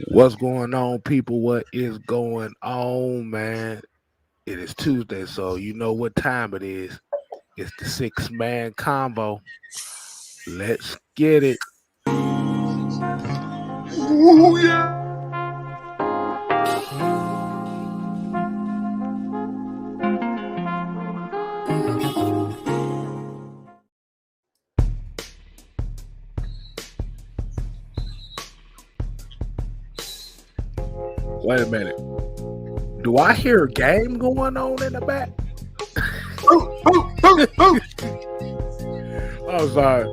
What's going on, people? What is going on, man? It is Tuesday, so you know what time it is. It's the six-man combo. Let's get it. Ooh, yeah. Wait a minute. Do I hear a game going on in the back? I'm sorry,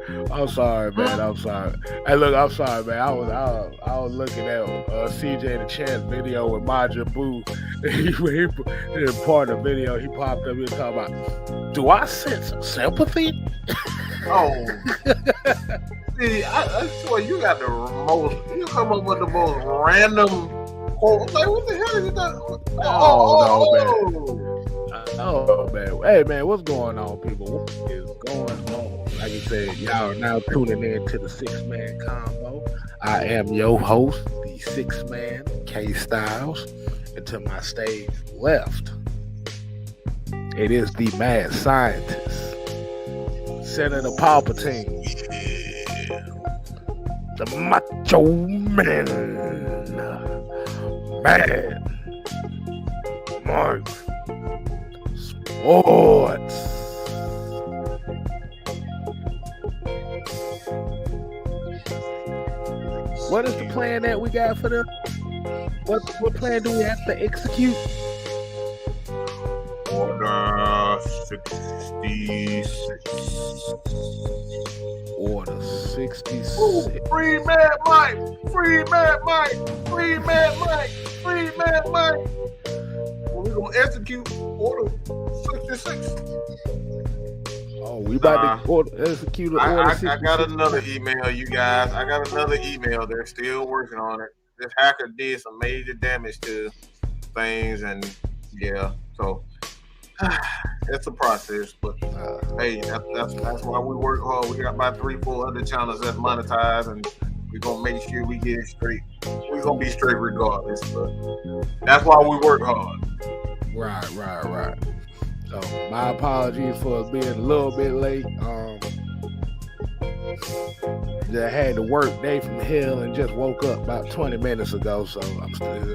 man. I'm sorry. Hey, look, I'm sorry, man. I was looking at CJ the Chance video with Majin Buu. He part of the video. He popped up here talking about, do I sense sympathy? Oh, see, I swear you got the most. You come up with the most random quote. Like, what the hell is that? Oh man. Hey man, what's going on, people? What is going on? Like you said, y'all are now tuning in to the six-man combo. I am your host, the six-man, K Styles. And to my stage left, it is the mad scientist, Senator Palpatine, the Macho Man, Mad Mark Sports. What is the plan that we got for them? What plan do we have to execute? Order 66. Order 66. Ooh, free Mad Mike. Free Mad Mike. Free Mad Mike. Free Mad Mike. Well, we're going to execute Order 66. Oh, we about to execute Order 66. I got another email, you guys. I got another email. They're still working on it. This hacker did some major damage to things, and yeah, so it's a process. But hey, that's why we work hard. We got about 3-4 other channels that's monetized, and we're gonna make sure we get it straight. We're gonna be straight regardless, but that's why we work hard. Right. So my apologies for being a little bit late. I had to work day from hell and just woke up about 20 minutes ago, so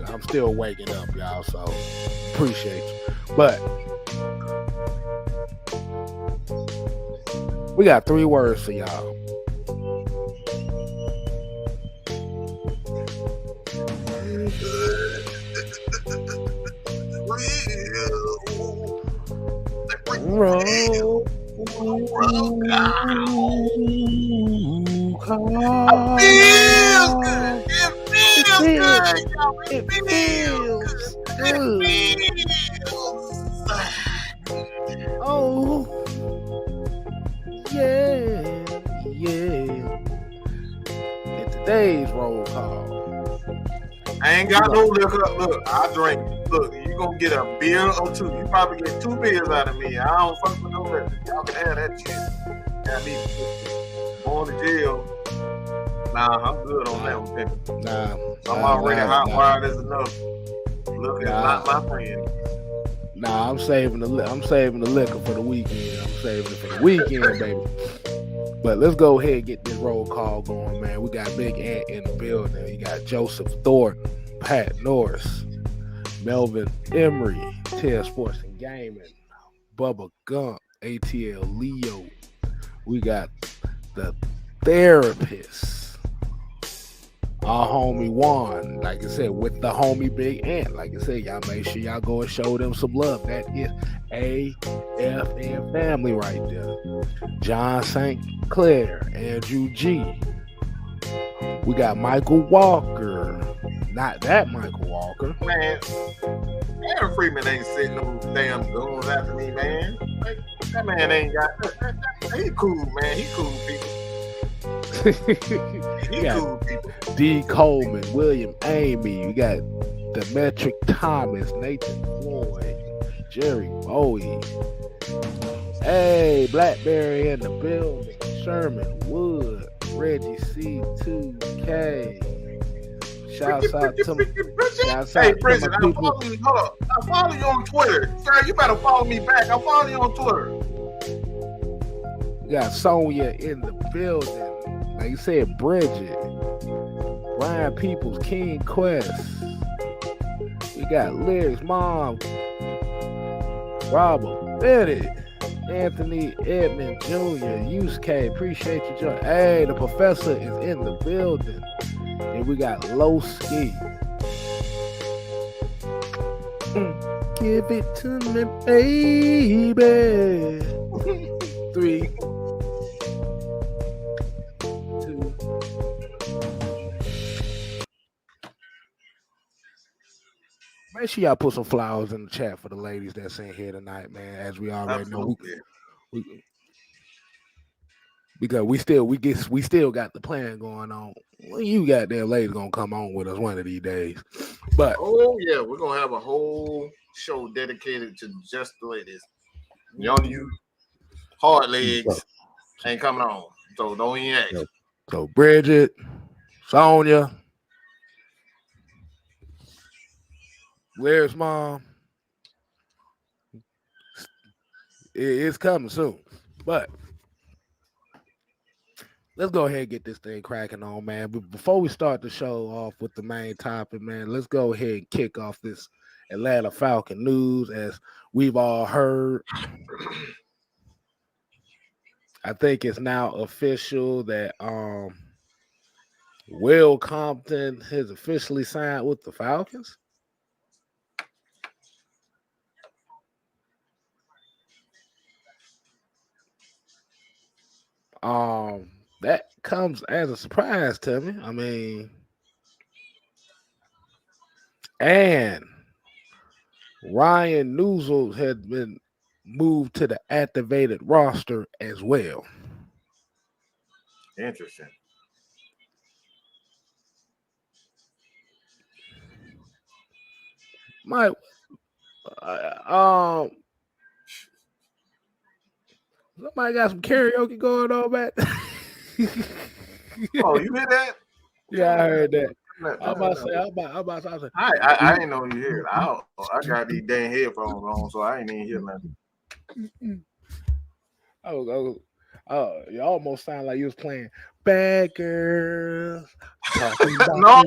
I'm still waking up, y'all. So appreciate you. But we got 3 words for y'all. Roll. It feels good. It feels good. Oh, yeah. In today's roll call, I ain't got no liquor. Look, I drink. Look, you gonna get a beer or 2. You probably get 2 beers out of me. I don't fuck with no liquor. Y'all can have that shit. Got me going to jail. Nah, I'm good on that one, baby. I'm already hot wired as enough. Look, it's not my friend. Nah, I'm saving the liquor for the weekend. I'm saving it for the weekend, baby. But let's go ahead and get this roll call going, man. We got Big Ant in the building. You got Joseph Thornton, Pat Norris, Melvin Emery, Ted Sports and Gaming, Bubba Gump, ATL Leo. We got the therapist, our homie Juan, like I said, with the homie Big Ant. Like I said, y'all make sure y'all go and show them some love. That is AFN family right there. John St. Clair, Andrew G. We got Michael Walker. Not that Michael Walker. Man, Aaron Freeman ain't sitting those damn goons after me, man. Like, that man ain't got that. He cool, man. He cool people. He cool people. D. Coleman, William Amy. We got Demetric Thomas, Nathan Floyd, Jerry Bowie. Hey, Blackberry in the building. Sherman Wood, Reggie C2K, Shouts out to my Bridget, I people. follow you. Hold up. I follow you on Twitter. Sir, you better follow me back. I follow you on Twitter. We got Sonya in the building. Like you said, Bridget. Brian Peoples, King Quest. We got Lyrics Mom. Robert Bennett. Anthony Edmond Jr. Yusuke. Appreciate you joining. Hey, the professor is in the building. And we got Low Ski. Give it to me, baby. 3, 2. Make sure y'all put some flowers in the chat for the ladies that's in here tonight, man. As we already know, because we still got the plan going on. Well, you goddamn ladies gonna come on with us one of these days. But we're gonna have a whole show dedicated to just the ladies. You hard legs ain't coming on, so don't even ask. So Bridget, Sonya, Where's Mom? It's coming soon, but let's go ahead and get this thing cracking on, man. But before we start the show off with the main topic, man, let's go ahead and kick off this Atlanta Falcon news. As we've all heard, I think it's now official that Will Compton has officially signed with the Falcons. That comes as a surprise to me. I mean, and Ryan Newsel had been moved to the activated roster as well. Interesting. Mike, somebody got some karaoke going on, man. Oh, you hear that? Yeah, I heard that. I'm about to say. I didn't know you hear it. I got these damn headphones on, so I ain't even hear nothing. Oh, you almost sound like you was playing Bad Girls. No.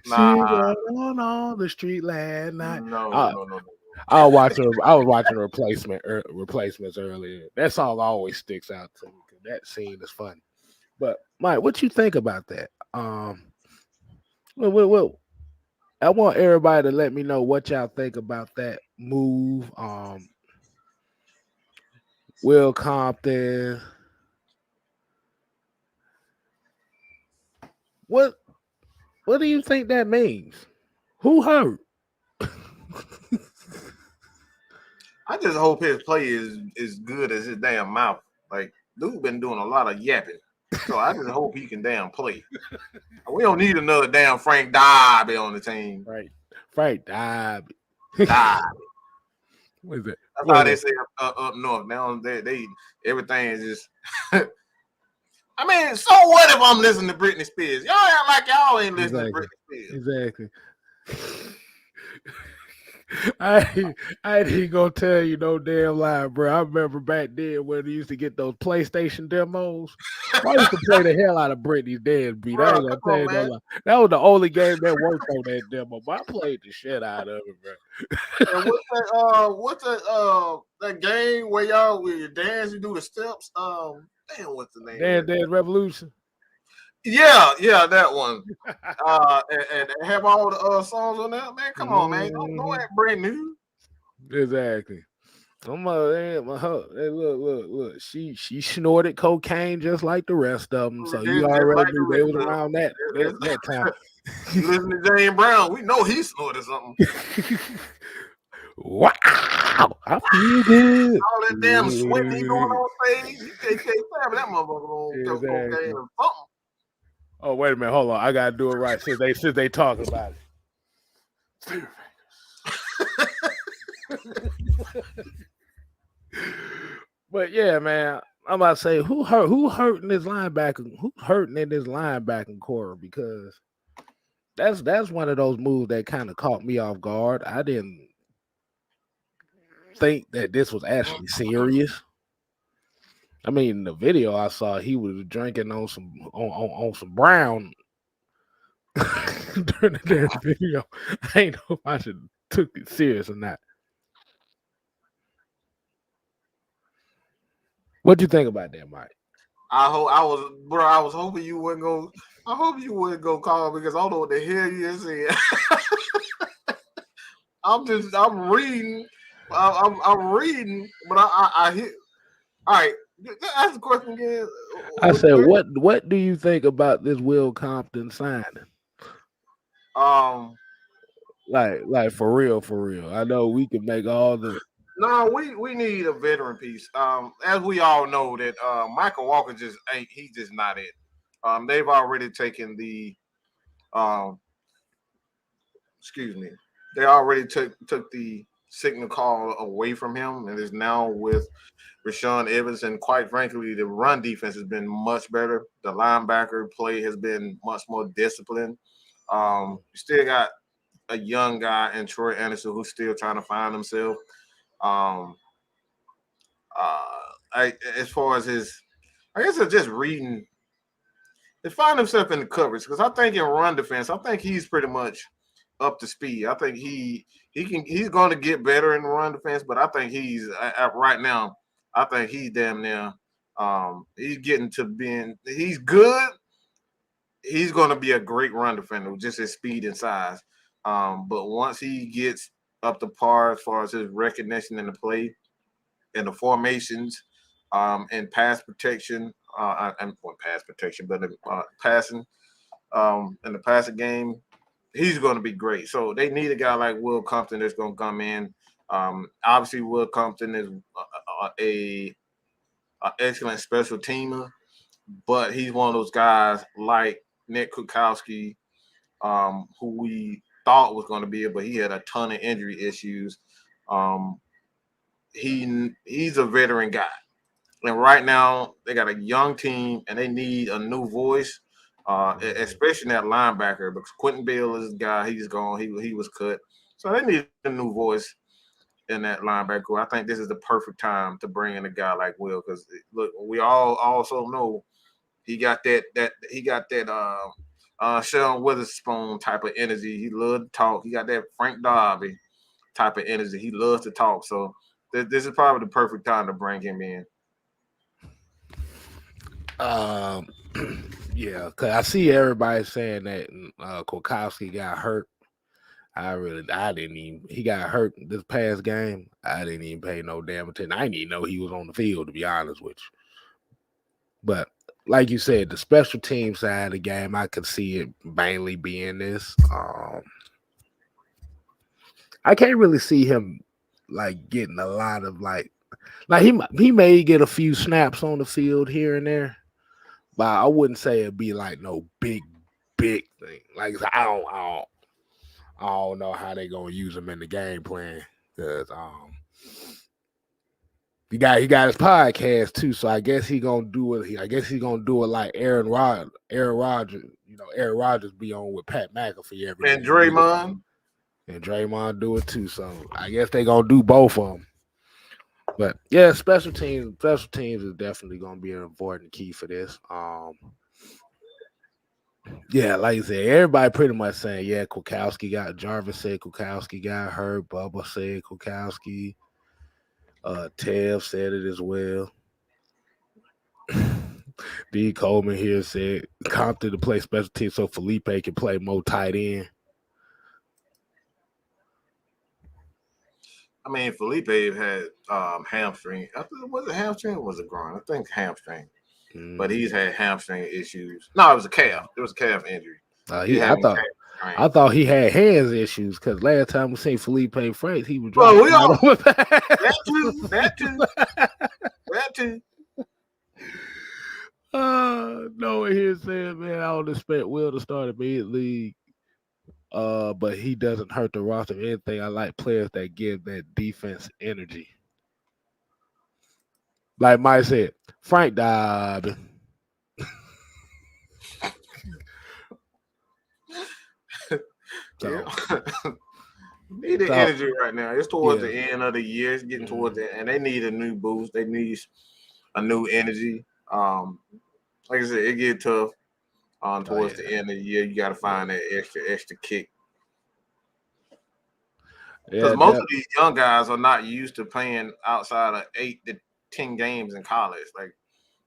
Nah. On the street last night. No. I was watching replacements earlier. That song always sticks out to me because that scene is funny. But Mike, what you think about that? Well, I want everybody to let me know what y'all think about that move. Will Compton. What do you think that means? Who hurt? I just hope his play is good as his damn mouth. Like, dude been doing a lot of yapping. So I just hope he can damn play. We don't need another damn Frank Darby on the team. Right. Frank Darby. What is it? That's how they say up north. Now they everything is just I mean, so what if I'm listening to Britney Spears? Y'all act like y'all ain't listening to Britney Spears. Exactly. I ain't even gonna tell you no damn lie, bro. I remember back then when they used to get those PlayStation demos. I used to play the hell out of Britney's Dead Beat. I ain't gonna tell you no lie. That was the only game that worked on that demo, but I played the shit out of it, bro. And what's that game where y'all with your dance, you do the steps? Damn, what's the name? Dance Revolution. Yeah, that one. And have all the songs on that, man. Come on, man. Don't act brand new. Exactly. Look. She snorted cocaine just like the rest of them. So you already knew they was around that time. You listen to James Brown, we know he snorted something. Wow, I feel good. All that damn sweating he doing on stage, you can't stab that motherfucker on cocaine or something. Oh, wait a minute, hold on. I gotta do it right since they talking about it. But yeah, man. I'm about to say who hurting this linebacker? Who hurting in this linebacking core? Because that's one of those moves that kind of caught me off guard. I didn't think that this was actually serious. I mean, in the video I saw, he was drinking on some brown during the damn video. I ain't know if I should took it serious or not. What do you think about that, Mike? I was hoping you wouldn't go. I hope you wouldn't go call because I don't know what the hell you saying. I'm reading. I'm reading, but I hear. All right, ask the question again. I What you said, think? what do you think about this Will Compton signing? Um, Like for real, for real. I know we can make all the no, we need a veteran piece. As we all know that Michael Walker just ain't. He's just not it. They've already taken the um. Excuse me. They already took the signal call away from him, and is now with Rashawn Evans. And quite frankly, the run defense has been much better. The linebacker play has been much more disciplined. You still got a young guy in Troy Anderson who's still trying to find himself. Um, as far as his, I guess it's just reading. They find himself in the coverage because I think in run defense, I think he's pretty much up to speed. I think he's going to get better in run defense, but I think he's right now. I think he's damn near. He's getting to being. He's good. He's going to be a great run defender with just his speed and size. But once he gets up to par as far as his recognition in the play and the formations, and pass protection, and pass protection, but passing, in the passing game, he's going to be great. So they need a guy like Will Compton that's going to come in. Obviously, Will Compton is a excellent special teamer, but he's one of those guys like Nick Kukowski, who we thought was going to be it, but he had a ton of injury issues. Um, he's a veteran guy, and right now they got a young team and they need a new voice, especially that linebacker. Because Quentin Bill is the guy; he's gone. He was cut, so they need a new voice in that linebacker. I think this is the perfect time to bring in a guy like Will because look, we all also know he got that Sean Witherspoon type of energy. He loved to talk. He got that Frank Darby type of energy. He loves to talk. So this is probably the perfect time to bring him in. um yeah, cause I see everybody saying that Kokowski got hurt. I didn't even he got hurt this past game. I didn't even pay no damn attention. I didn't even know he was on the field to be honest with you. But like you said, the special team side of the game, I could see it mainly being this. I can't really see him like getting a lot of like he may get a few snaps on the field here and there, but I wouldn't say it'd be like no big thing. Like I don't know how they gonna use him in the game plan because he got his podcast too, so I guess he gonna do it. I guess he's gonna do it like Aaron Rodgers. You know, Aaron Rodgers be on with Pat McAfee every And damn week. Draymond, And Draymond do it too. So I guess they gonna do both of them. But yeah, special teams is definitely gonna be an important key for this. Yeah, like I said, everybody pretty much saying, yeah, Kukowski got Jarvis said Kukowski got hurt. Bubba said Kukowski. Tev said it as well. D. Coleman here said Compton to play special teams so Felipe can play more tight end. I mean, Felipe had hamstring. I think was it hamstring or was it groin? I think hamstring. But he's had hamstring issues. No, it was a calf. It was a calf injury. He's I having thought calf strain. I thought he had hands issues because last time we seen Felipe Franks, he was Well, dropping we all right that too, that too. No one here said, man, I don't expect Will to start a mid league. But he doesn't hurt the roster of anything. I like players that give that defense energy. Like Mike said, Frank died. Yeah. So, Need the so energy right now. It's towards yeah. the end of the year. It's getting towards Mhm. the and they need a new boost. They need a new energy. Like I said, it get tough Oh towards yeah. the end of the year. You got to Yeah. find that extra kick because Yeah, most of that these young guys are not used to playing outside of 8 to 10 games in college. Like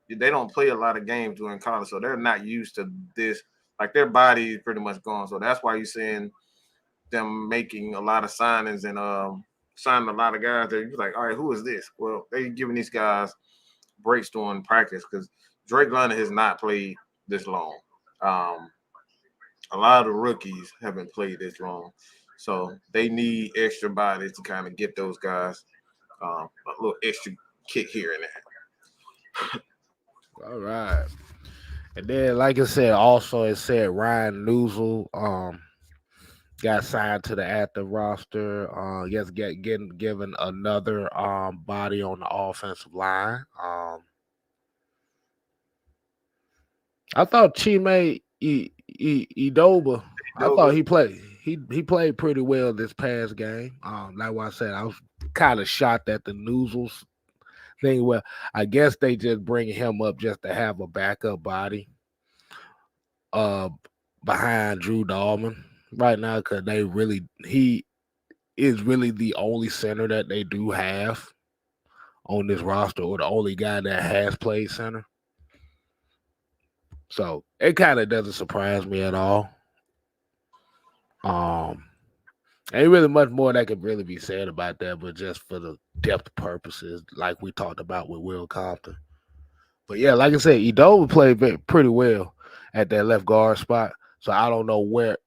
they don't play a lot of games during college, so they're not used to this. Like their body is pretty much gone. So that's why you're seeing them making a lot of signings and signing a lot of guys that you're like, all right, who is this? Well, they giving these guys breaks during practice because Drake London has not played this long. Um, a lot of the rookies haven't played this long, so they need extra bodies to kind of get those guys a little extra kick here and there. all right. And then, like I said, also it said Ryan Newsel got signed to the active roster. Yes, getting given another body on the offensive line. I thought Chime Idoba. I thought Dover, he played pretty well this past game. Like what I said, I was kind of shocked at the Noozles thing. Well, I guess they just bring him up just to have a backup body uh behind Drew Dahlman right now because he is really the only center that they do have on this roster or the only guy that has played center. So it kind of doesn't surprise me at all. Um, ain't really much more that could really be said about that, but just for the depth purposes, like we talked about with Will Compton. But yeah, like I said, Edo played pretty well at that left guard spot. So I don't know where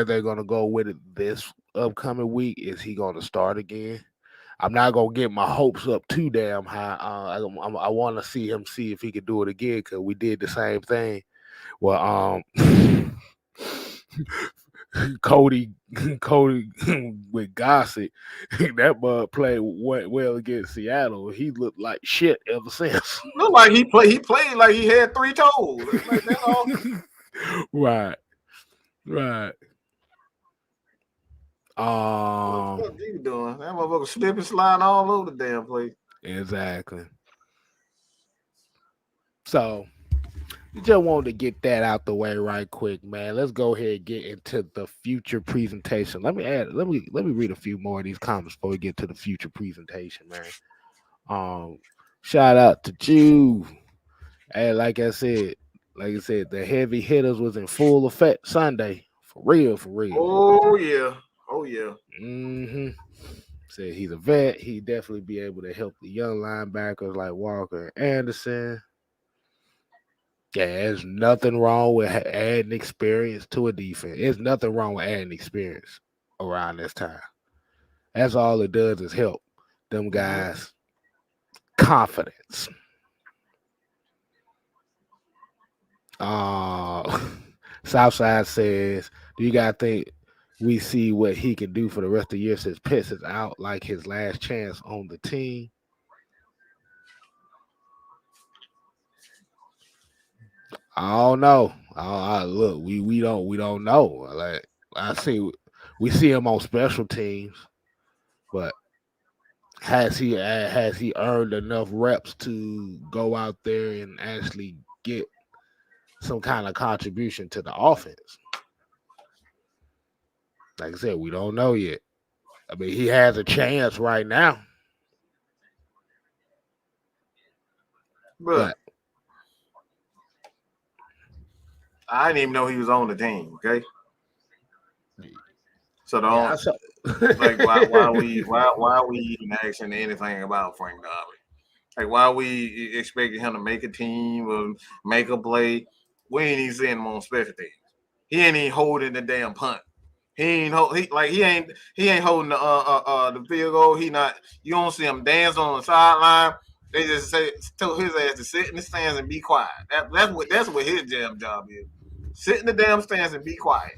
they're gonna go with it this upcoming week. Is he gonna start again? I'm not gonna get my hopes up too damn high. I want to see if he could do it again because we did the same thing. Well, Cody, Cody with Gossett, that bud played well against Seattle. He looked like shit ever since. looked like he played like he had 3 toes. Like that's all. Right, right. What the fuck you doing? That motherfucker slipping, sliding all over the damn place. Exactly. So we just wanted to get that out the way right quick, man. Let's go ahead and get into the future presentation. Let me read a few more of these comments before we get to the future presentation, man. Um, shout out to Jew. And like I said, the heavy hitters was in full effect Sunday. For real, for real. Oh yeah, oh yeah. Mm-hmm. Said he's a vet. He definitely be able to help the young linebackers like Walker and Anderson. Yeah, there's nothing wrong with adding experience to a defense. There's nothing wrong with adding experience around this time. That's all it does is help them Mm-hmm. guys confidence. Uh Southside says, do you guys think we see what he can do for the rest of the year since Pitts is out like his last chance on the team? I don't know. Look, we don't know. Like I see, we see him on special teams, but has he earned enough reps to go out there and actually get some kind of contribution to the offense? Like I said, we don't know yet. I mean, he has a chance right now, Bruh, but I didn't even know he was on the team. Okay, so yeah, I don't saw. like why we even asking anything about Frank Darby? Like why we expecting him to make a team or make a play? We ain't even seeing him on special teams. He ain't even holding the damn punt. He ain't holding the field goal. He not. You don't see him dance on the sideline. They just say tell his ass to sit in the stands and be quiet. That's what his damn job is. Sit in the damn stands and be quiet.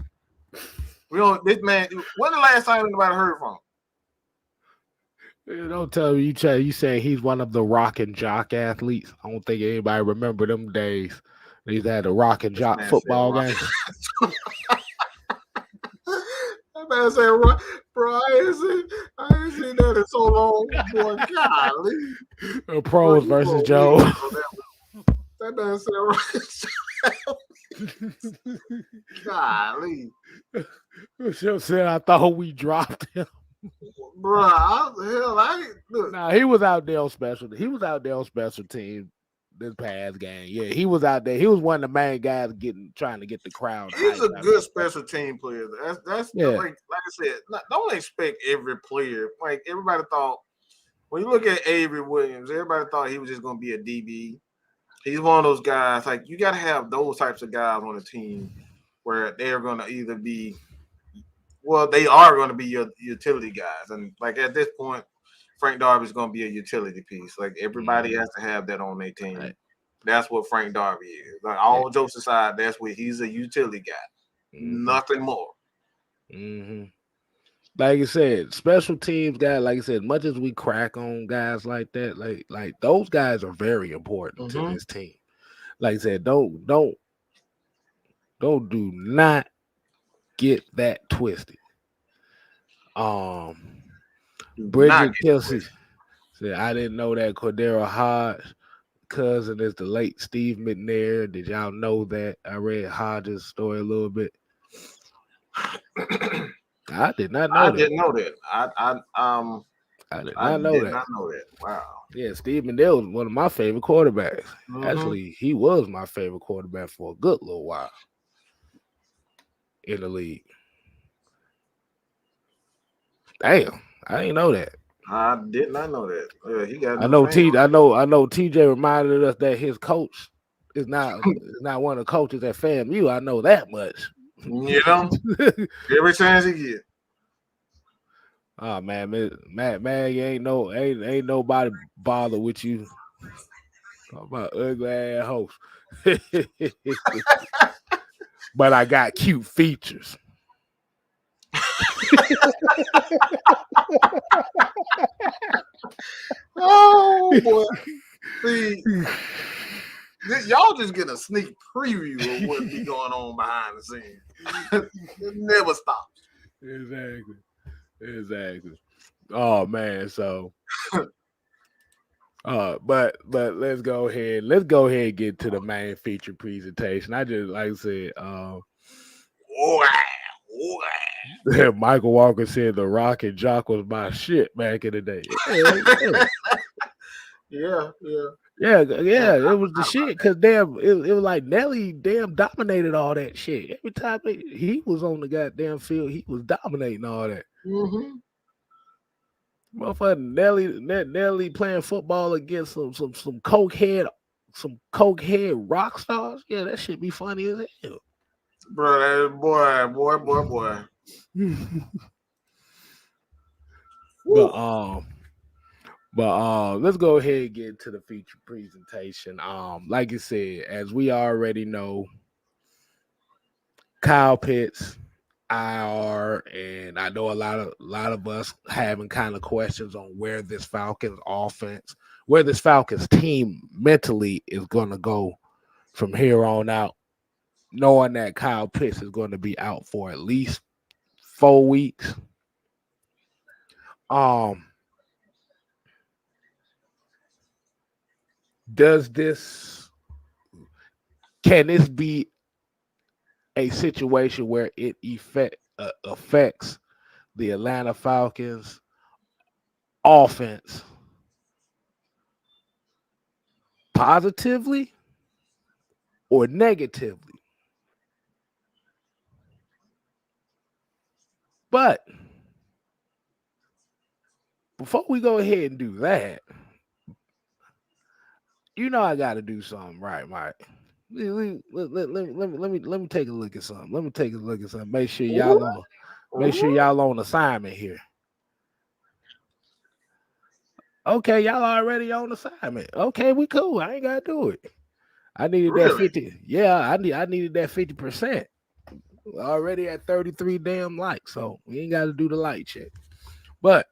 We don't. This man. When the last time anybody heard from him? Don't tell me you saying he's one of the rock and jock athletes. I don't think anybody remember them days. They used to have the rock and This jock man said football rock. game. That man said rock. Bro, I ain't seen that in so long. Boy, golly. The Bro, pros you versus go Joe. weird on that one. That man said rock. Golly. Should said I thought we dropped him. Bro, I ain't. Look. Nah, he was out there on special. He was out there on special team this past game. Yeah, he was out there. He was one of the main guys trying to get the crowd He's hyped. a good special team player. That's Yeah. like I said, don't expect every player. Like everybody thought when you look at Avery Williams, everybody thought he was just gonna be a DB. He's one of those guys, like you gotta have those types of guys on the team where they're gonna either be they are gonna be your utility guys. And like at this point, Frank Darby's gonna be a utility piece. Like everybody has to have that on their team. Right. That's what Frank Darby is. Like all jokes aside, that's what he's a utility guy. Nothing more. Like I said, special teams guys. Like I said, much as we crack on guys like that, like those guys are very important to this team. Like I said, do not get that twisted. Bridget Kelsey said, I didn't know that Cordero Hodge cousin is the late Steve McNair. Did y'all know that? I read Hodge's story a little bit. I did not know that. I didn't know that. I did not know that. Not know that. Wow. Yeah, Steve McNair was one of my favorite quarterbacks. Actually, he was my favorite quarterback for a good little while in the league. Damn, I didn't know that. I did not know that. Yeah, he got. I know TJ reminded us that his coach is not one of the coaches at FAMU. I know that much. You know, every chance he get. Oh man, ain't nobody bother with you. Talk about ugly ass host. But I got cute features. Oh boy. See, y'all just get a sneak preview of what be going on behind the scenes. It never stops. Exactly. Oh man, so but let's go ahead and get to the main feature presentation. I just like I said, Michael Walker said the Rock and Jock was my shit back in the day. Yeah. It was the shit because damn, it was like Nelly damn dominated all that shit. Every time he was on the goddamn field, he was dominating all that. Motherfucker Nelly playing football against some cokehead rock stars. Yeah, that shit be funny as hell. Bro, boy. But let's go ahead and get into the feature presentation. Like you said, as we already know, Kyle Pitts, IR, and I know a lot of us having kind of questions on where this Falcons team mentally is going to go from here on out, knowing that Kyle Pitts is going to be out for at least 4 weeks. Can this be a situation where it affects the Atlanta Falcons offense positively or negatively? But before we go ahead and do that, you know I got to do something right, Mike. Let me take a look at something. Make sure y'all on assignment here. Okay, y'all already on assignment. Okay, we cool. I ain't gotta do it. I needed that 50. Yeah, I needed that 50%. Already at 33 damn likes, so we ain't gotta do the like check. But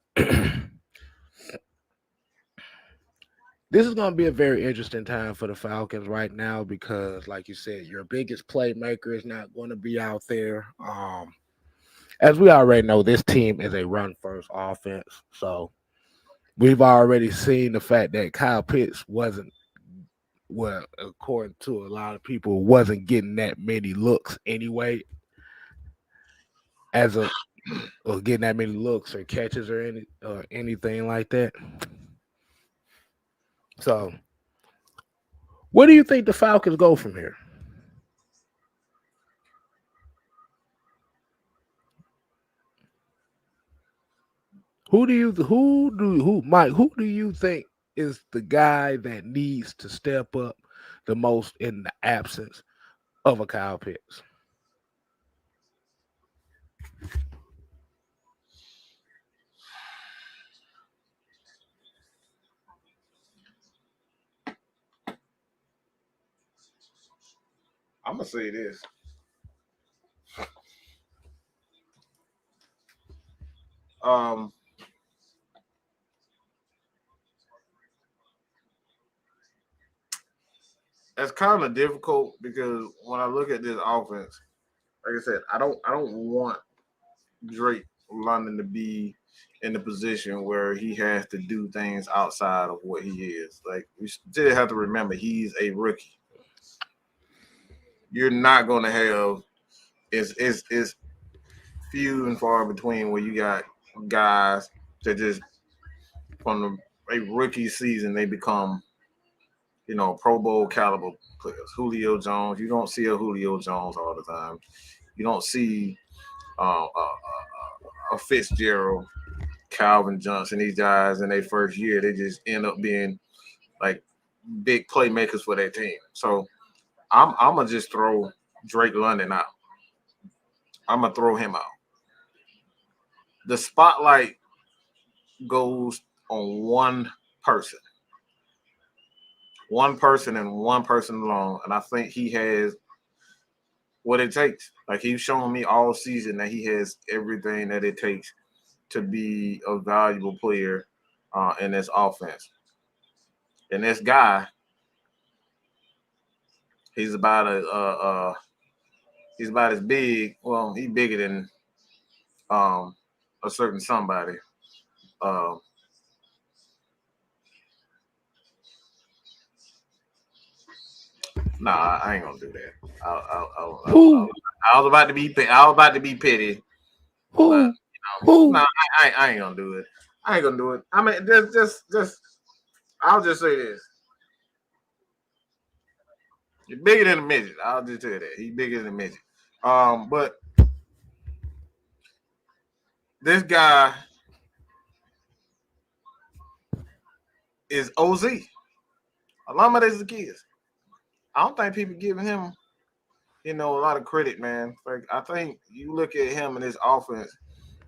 This is going to be a very interesting time for the Falcons right now because, like you said, your biggest playmaker is not going to be out there. As we already know, this team is a run first offense. So we've already seen the fact that Kyle Pitts wasn't, well, according to a lot of people, wasn't getting that many looks anyway, as a or getting that many looks or catches or anything like that. So, where do you think the Falcons go from here? Who do you think is the guy that needs to step up the most in the absence of a Kyle Pitts? I'm gonna say this. Um, it's kind of difficult because when I look at this offense, like I said, I don't want Drake London to be in the position where he has to do things outside of what he is. Like we still have to remember he's a rookie. You're not gonna have it's few and far between where you got guys that just from a rookie season they become, Pro Bowl caliber players. Julio Jones, you don't see a Julio Jones all the time. You don't see a Fitzgerald, Calvin Johnson. These guys in their first year, they just end up being like big playmakers for their team. So I'm gonna just throw Drake London out. I'm gonna throw him out. The spotlight goes on one person and one person alone, and I think he has what it takes. Like he's shown me all season that he has everything that it takes to be a valuable player in this offense. And this guy, he's about he's about as big. Well, he's bigger than um, a certain somebody. Uh, nah, I ain't gonna do that. Who? I was about to be petty, but Who? Who? nah, I ain't gonna do it. I ain't gonna do it. I mean, just I'll just say this: he's bigger than a midget. I'll just tell you that he's bigger than a midget. But this guy is OZ. Alama de Zacchaeus. I don't think people giving him, a lot of credit, man. Like I think you look at him and his offense.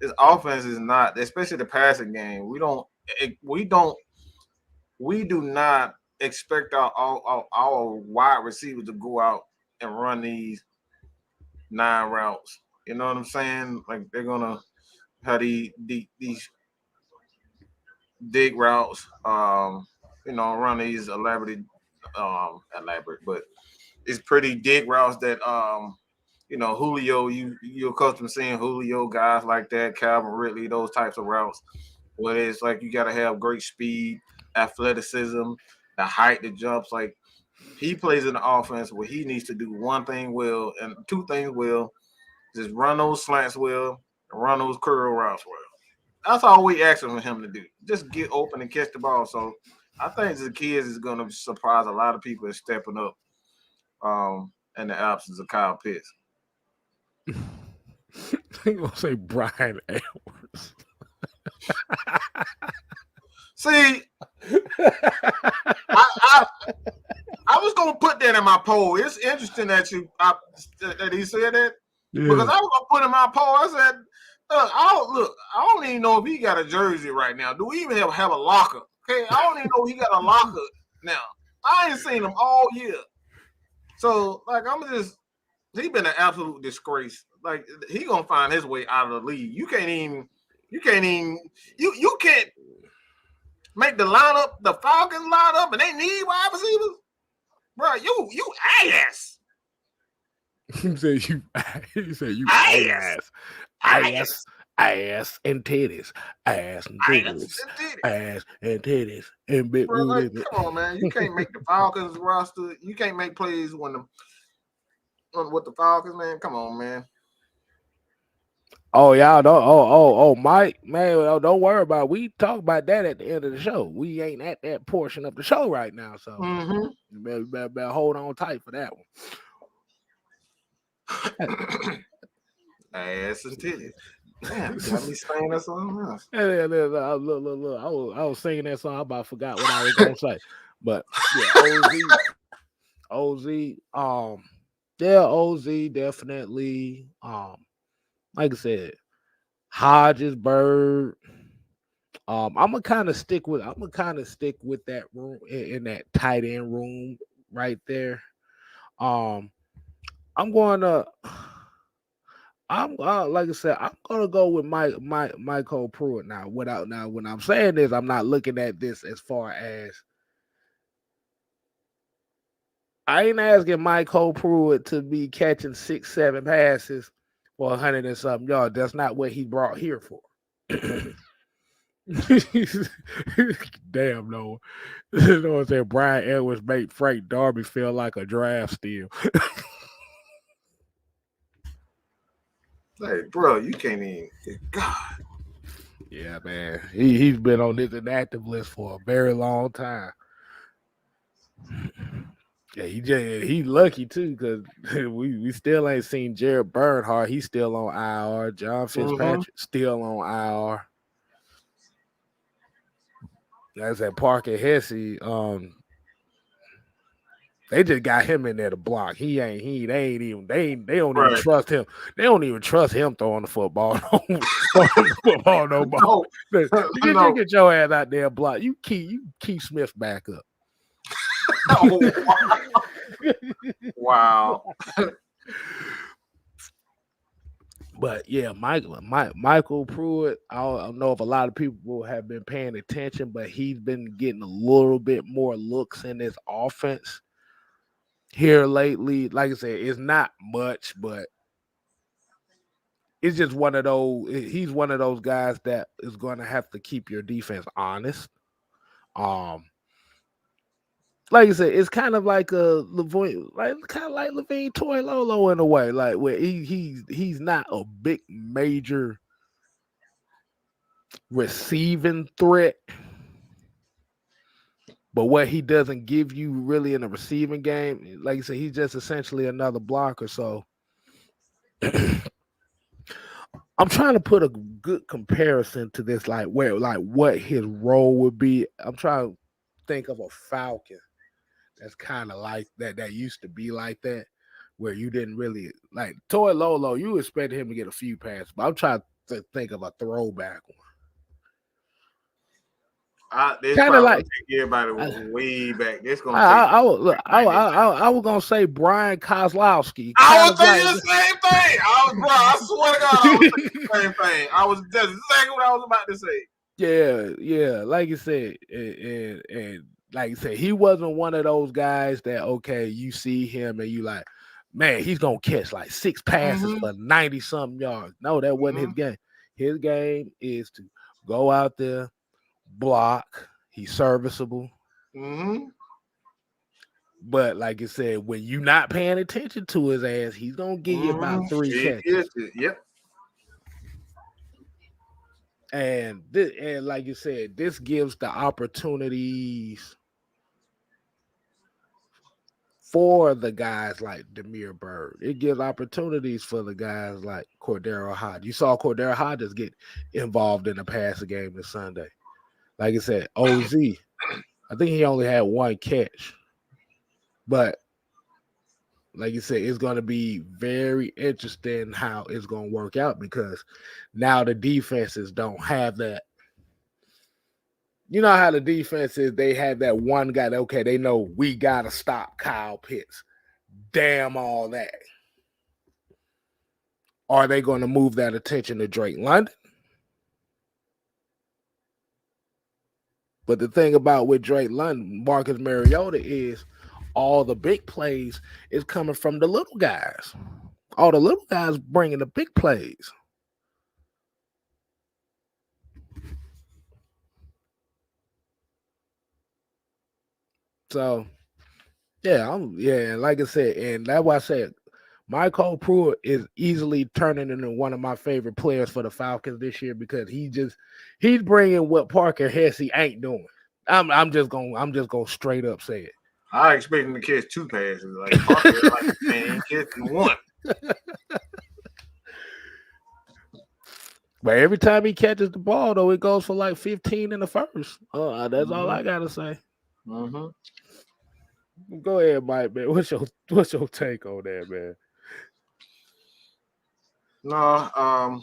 His offense is not, especially the passing game. We do not expect our wide receivers to go out and run these 9 routes. You know what I'm saying? Like they're gonna have these dig routes. Run these elaborate, but it's pretty dig routes that Julio, you accustomed to seeing Julio guys like that, Calvin Ridley, those types of routes. Where it's like you gotta have great speed, athleticism, the height, the jumps. Like he plays in the offense where he needs to do one thing well and two things well, just run those slants well and run those curl routes well. That's all we asking for him to do. Just get open and catch the ball. So I think the kids is gonna surprise a lot of people in stepping up in the absence of Kyle Pitts. I'm gonna say Brian Edwards. See, I I was gonna put that in my poll. It's interesting that that he said that because I was gonna put in my poll. I said, I don't even know if he got a jersey right now. Do we even have a locker? Okay, I don't even know if he got a locker now. I ain't seen him all year. So like he been an absolute disgrace. Like he gonna find his way out of the league. You can't make the lineup, the Falcons line up, and they need wide receivers? Bro, you ass. You said you Ass. ass and titties, ass and titties, and big Bro, like, booty. come on, man. You can't make the Falcons roster. You can't make plays with the Falcons, man. Come on, man. Oh, y'all don't. Mike, man, don't worry about it. We talk about that at the end of the show. We ain't at that portion of the show right now, so you better hold on tight for that one. Ass and titties. Damn, you got me saying that something else. Look. I was singing that song. I about forgot what I was gonna say, but yeah, OZ, OZ definitely. Like I said, Hodges, Bird. I'm gonna kind of stick with that room in that tight end room right there. I'm like I said, I'm gonna go with Michael Pruitt now. When I'm saying this, I'm not looking at this as far as I ain't asking Michael Pruitt to be catching 6-7 passes for 100 and something yards. That's not what he brought here for. Damn no. You know what I'm saying? Brian Edwards made Frank Darby feel like a draft steal. Hey, bro, you can't even. God. Yeah, man. He's been on this inactive list for a very long time. Yeah, he's lucky too because we still ain't seen Jared Bernhardt. He's still on IR. John Fitzpatrick still on IR. That's at Parker Hesse. They just got him in there to block. They don't even trust him. They don't even trust him throwing the football. No more. You get your ass out there and block. You keep Smith back up. Oh, wow. But yeah, Michael Pruitt, I don't know if a lot of people have been paying attention, but he's been getting a little bit more looks in his offense here lately. Like I said, it's not much, but it's just one of those. He's one of those guys that is going to have to keep your defense honest. Like I said, it's kind of like Levine Toilolo in a way, like where he's not a big major receiving threat, but what he doesn't give you really in a receiving game, like I said, he's just essentially another blocker. So I'm trying to put a good comparison to this, like what his role would be. I'm trying to think of a Falcon that's kind of like that used to be like that, where you didn't really like Toy Lolo. You expected him to get a few passes, but I'm trying to think of a throwback one. Kind of like everybody way back. This gonna I was gonna say Brian Kozlowski. I was thinking the same thing. I swear to God, I was thinking the same thing. That's exactly what I was about to say. Yeah. Like you said, and like you said, he wasn't one of those guys that you see him and you like, man, he's gonna catch like 6 passes for 90-something yards. No, that wasn't his game. His game is to go out there, block. He's serviceable. But like I said, when you're not paying attention to his ass, he's gonna give you about 3 catches. Yep. And like you said, this gives the opportunities for the guys like Demir Bird. It gives opportunities for the guys like Cordero Hodge. You saw Cordero Hodges get involved in the passing game this Sunday. Like I said, OZ, I think he only had 1 catch. But like you said, it's going to be very interesting how it's going to work out because now the defenses don't have that. You know how the defense is, they have that one guy that, they know we got to stop Kyle Pitts. Damn all that. Are they going to move that attention to Drake London? But the thing about with Drake London, Marcus Mariota is all the big plays is coming from the little guys. All the little guys bringing the big plays. So like I said, and that's why I said Michael Pruitt is easily turning into one of my favorite players for the Falcons this year because he's bringing what Parker Hesse ain't doing. I'm just gonna straight up say it. I expect him to catch 2 passes. Like Parker, like man, catching 1. But every time he catches the ball, though, it goes for like 15 in the first. That's all I gotta say. Mm-hmm. Go ahead, Mike, man. What's your take on that, man? No,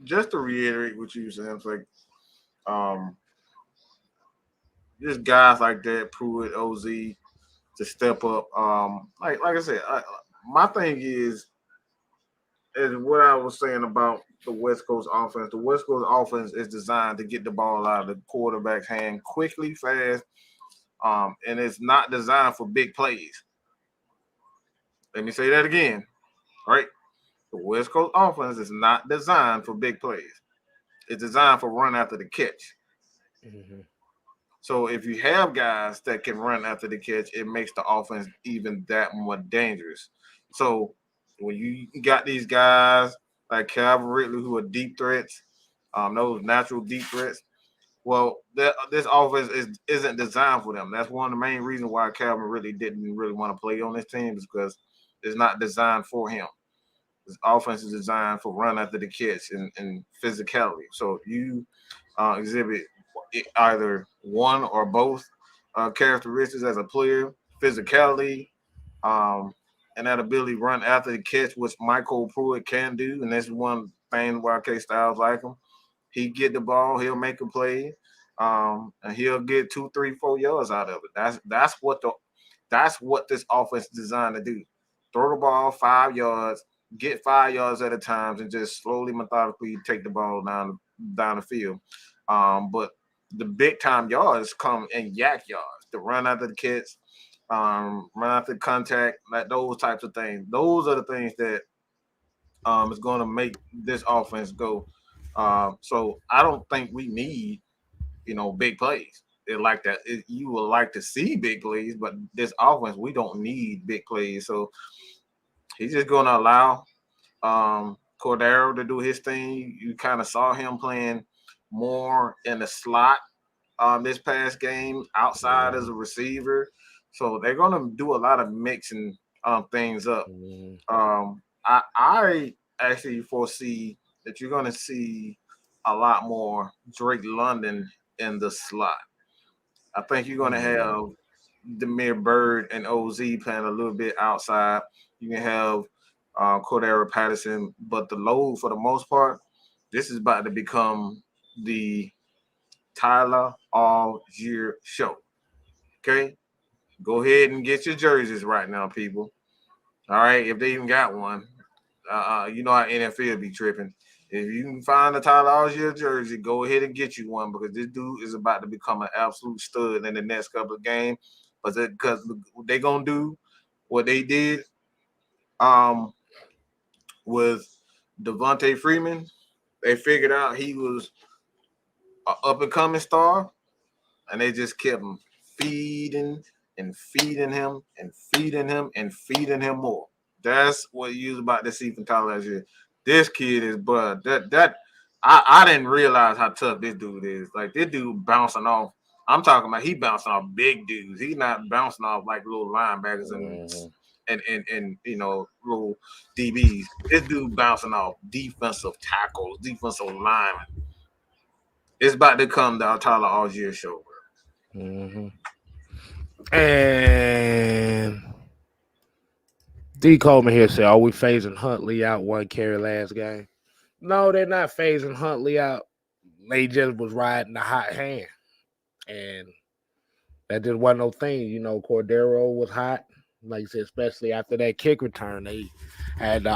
just to reiterate what you were saying, it's like um, just guys like that, Pruitt, Oz, to step up. Like I said, my thing is what I was saying about the West Coast offense. The West Coast offense is designed to get the ball out of the quarterback's hand quickly, fast, and it's not designed for big plays. Let me say that again, right? The West Coast offense is not designed for big plays. It's designed for run after the catch. Mm-hmm. So if you have guys that can run after the catch, it makes the offense even that more dangerous. So when you got these guys like Calvin Ridley who are deep threats, those natural deep threats, well, this offense isn't designed for them. That's one of the main reasons why Calvin Ridley didn't really want to play on this team is because it's not designed for him. This offense is designed for run after the catch and physicality. So you exhibit either one or both characteristics as a player, physicality, um, and that ability to run after the catch, which Michael Pruitt can do. And that's one thing why K Styles like him. He get the ball, he'll make a play, and he'll get 2, 3, 4 yards out of it. That's what this offense is designed to do. Throw the ball 5 yards, get 5 yards at a time, and just slowly, methodically take the ball down the field. But the big time yards come in yak yards, the run after the catch, run after contact, like those types of things. Those are the things that is going to make this offense go. So I don't think we need big plays. It like that. You would like to see big plays, but this offense we don't need big plays. So he's just going to allow Cordero to do his thing. You kind of saw him playing more in the slot this past game outside as a receiver. So they're going to do a lot of mixing things up. I actually foresee that you're going to see a lot more Drake London in the slot. I think you're going to have Demir Bird and OZ playing a little bit outside. You can have Cordero Patterson, but the load for the most part, this is about to become the Tyler All-Year show. Okay? Go ahead and get your jerseys right now, people. All right, if they even got one. You know how NFL be tripping. If you can find a Tyler Allgeier jersey, go ahead and get you one because this dude is about to become an absolute stud in the next couple of games. Because they gonna do what they did with Devontae Freeman. They figured out he was an up and coming star, and they just kept him feeding and feeding him and feeding him and feeding him more. That's what you was about to see from Tyler Allgeier. This kid is bud. I didn't realize how tough this dude is. Like this dude bouncing off. I'm talking about he bouncing off big dudes. He's not bouncing off like little linebackers and little DBs. This dude bouncing off defensive tackles, defensive linemen. It's about to come the Tyler Allgeier show, bro. Mm-hmm. And D Coleman here said, "Are we phasing Huntley out 1 carry last game?" No, they're not phasing Huntley out. They just was riding the hot hand, and that just wasn't no thing. Cordero was hot, like I said, especially after that kick return. They had the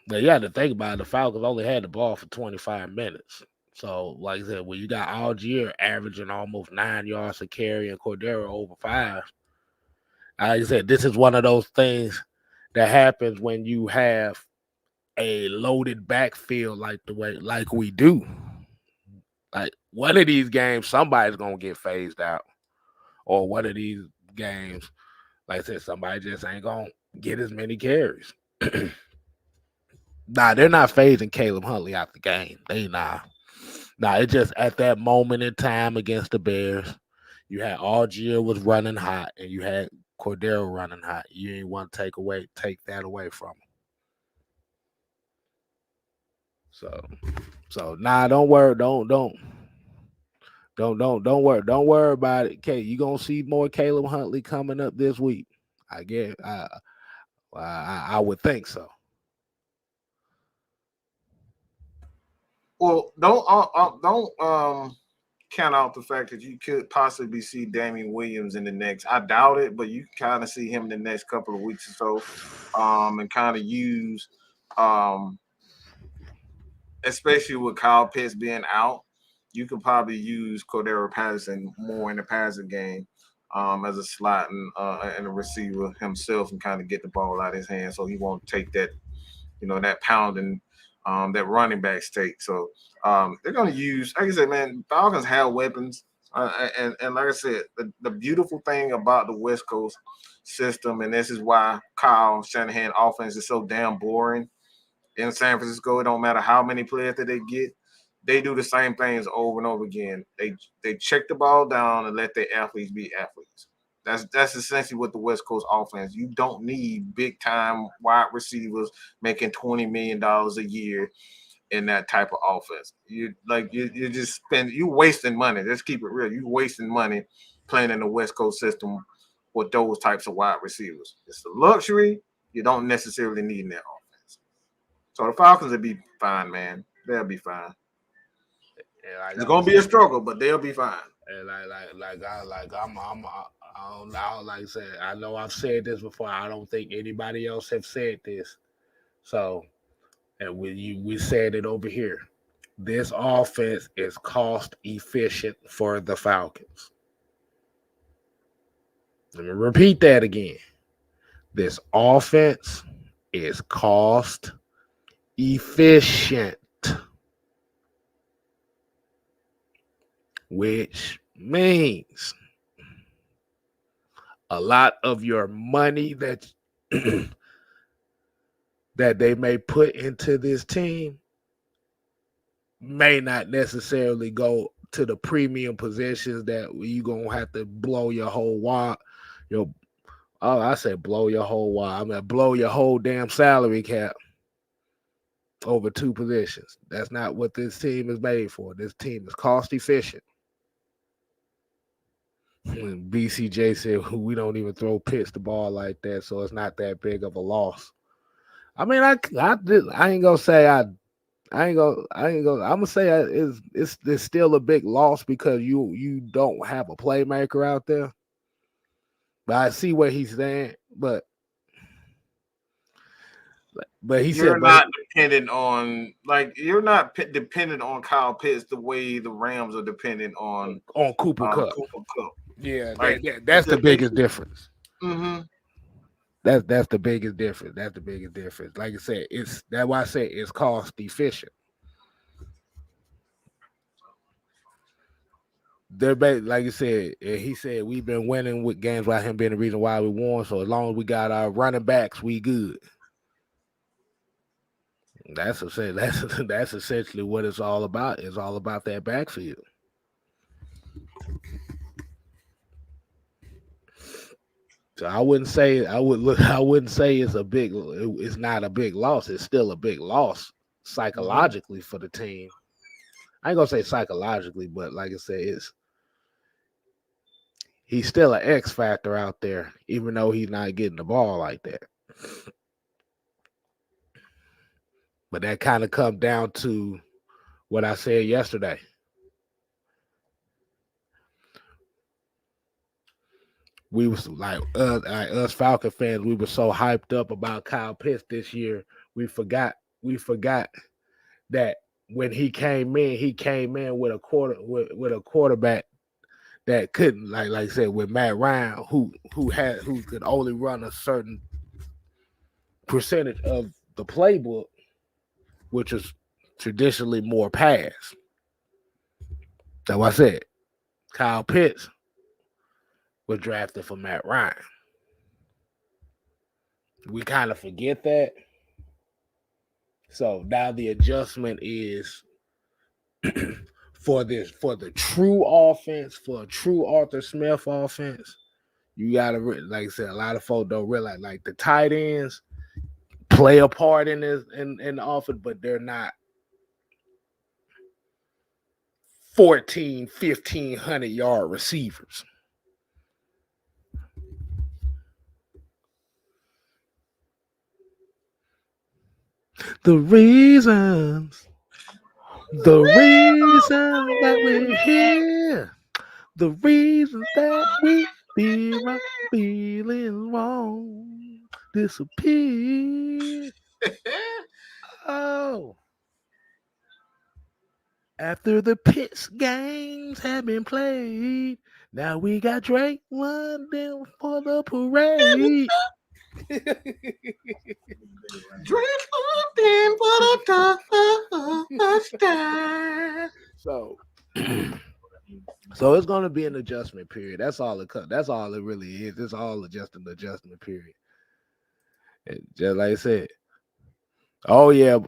Now you got to think about it. The Falcons only had the ball for 25 minutes. So, like I said, when you got Algier averaging almost 9 yards a carry and Cordero over 5, like I said, this is one of those things that happens when you have a loaded backfield like we do. Like one of these games, somebody's gonna get phased out, or one of these games, like I said, somebody just ain't gonna get as many carries. Nah, they're not phasing Caleb Huntley out the game. They not. Nah, it's just at that moment in time against the Bears, you had Algier was running hot, and you had Cordero running hot. You ain't want to take that away from him. So nah, don't worry, don't worry about it. Okay, you gonna see more Caleb Huntley coming up this week. I guess I would think so. Well, don't count out the fact that you could possibly see Damian Williams in the next. I doubt it, but you can kind of see him in the next couple of weeks or so, and kind of use, especially with Kyle Pitts being out, you could probably use Cordero Patterson more in the passing game, as a slot and a receiver himself, and kind of get the ball out of his hand, so he won't take that, that pounding, that running backs take. So they're going to use, like I said, man, Falcons have weapons. And like I said, the beautiful thing about the West Coast system, and this is why Kyle Shanahan offense is so damn boring in San Francisco. It don't matter how many players that they get. They do the same things over and over again. They check the ball down and let their athletes be athletes. That's essentially what the West Coast offense. You don't need big time wide receivers making $20 million a year in that type of offense. You just you wasting money. Let's keep it real. You wasting money playing in the West Coast system with those types of wide receivers. It's a luxury. You don't necessarily need in that offense. So the Falcons will be fine, man. They'll be fine. Yeah, it's gonna be a struggle, but they'll be fine. And I don't like I said. I know I've said this before. I don't think anybody else have said this. So, and we said it over here. This offense is cost efficient for the Falcons. Let me repeat that again. This offense is cost efficient, which means a lot of your money that that they may put into this team may not necessarily go to the premium positions that you gonna have to blow your whole wad. I said blow your whole wad. I mean blow your whole damn salary cap over two positions. That's not what this team is made for. This team is cost efficient. BCJ said we don't even throw Pitts the ball like that, so it's not that big of a loss. I mean, I ain't gonna say I'm gonna say it's still a big loss because you don't have a playmaker out there. But I see what he's saying, but he you're said not dependent on you're not dependent on Kyle Pitts the way the Rams are dependent on Cooper Kupp. Cooper Kupp. Yeah, that's the biggest difference. Mm-hmm. That's the biggest difference. That's the biggest difference. Like I said, that's why I say it's cost efficient. They're like you said, he said we've been winning with games without him being the reason why we won. So as long as we got our running backs, we good. That's essentially what it's all about. It's all about that backfield. So I wouldn't say it's not a big loss. It's still a big loss psychologically for the team. I ain't gonna say psychologically, but like I said, he's still an X factor out there, even though he's not getting the ball like that. But that kind of comes down to what I said yesterday. We was like us Falcon fans, we were so hyped up about Kyle Pitts this year, we forgot we forgot that when he came in with with a quarterback that couldn't, like I said, with Matt Ryan, who could only run a certain percentage of the playbook, which is traditionally more pass. That's what I said. Kyle Pitts was drafted for Matt Ryan. We kind of forget that. So now the adjustment is for the true offense, for a true Arthur Smith offense. You gotta, like I said, a lot of folks don't realize, like, the tight ends play a part in this in the offense, but they're not 1,500 yard receivers. The reason that we're here, the reasons that we feel our feelings won't disappear. Oh, after the Pitts games have been played, now we got Drake London for the parade. Drake London for the touchdown. So, so it's going to be an adjustment period. That's all it. That's all it really is. It's all just an adjustment period. And just like I said. Oh yeah,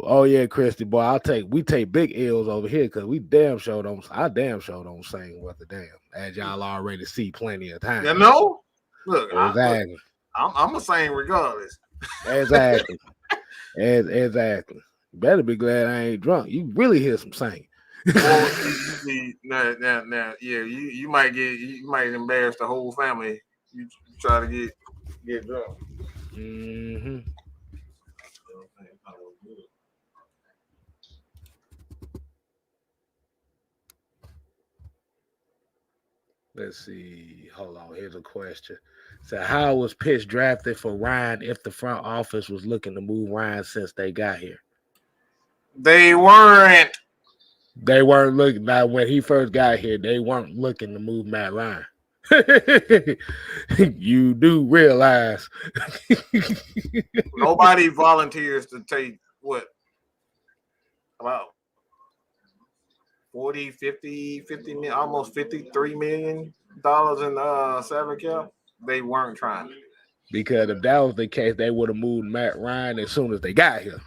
Christy boy. We take big L's over here because I damn sure don't sing what the damn, as y'all already see plenty of times. You know, look, exactly. I'm gonna sing regardless. Exactly. Exactly. You better be glad I ain't drunk. You really hear some singing. Well, now, yeah, you might embarrass the whole family. You try to get drunk. Mm-hmm. Let's see. Hold on. Here's a question. So, how was Pitts drafted for Ryan if the front office was looking to move Ryan since they got here? They weren't. They weren't looking. Now, when he first got here, they weren't looking to move Matt Ryan. You do realize nobody volunteers to take what about 40, 50 million, almost $53 million in salary cap. They weren't trying to. Because if that was the case, they would have moved Matt Ryan as soon as they got here.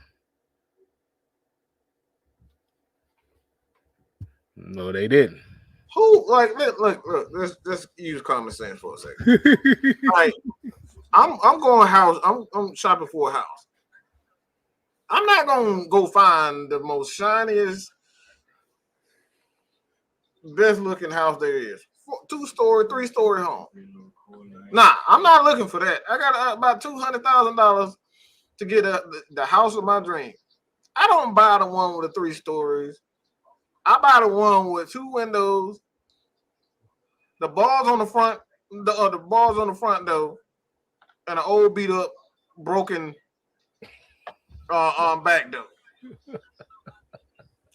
No, they didn't. Who, like, look, let's use common sense for a second. Like, I'm going house. I'm shopping for a house. I'm not gonna go find the most shiniest, best looking house there is. 2-story, 3-story home. Nah, I'm not looking for that. I got about $200,000 to get the house of my dream. I don't buy the one with the 3 stories. I buy the one with 2 windows, the bars on the front, the bars on the front door, and an old beat up, broken back door.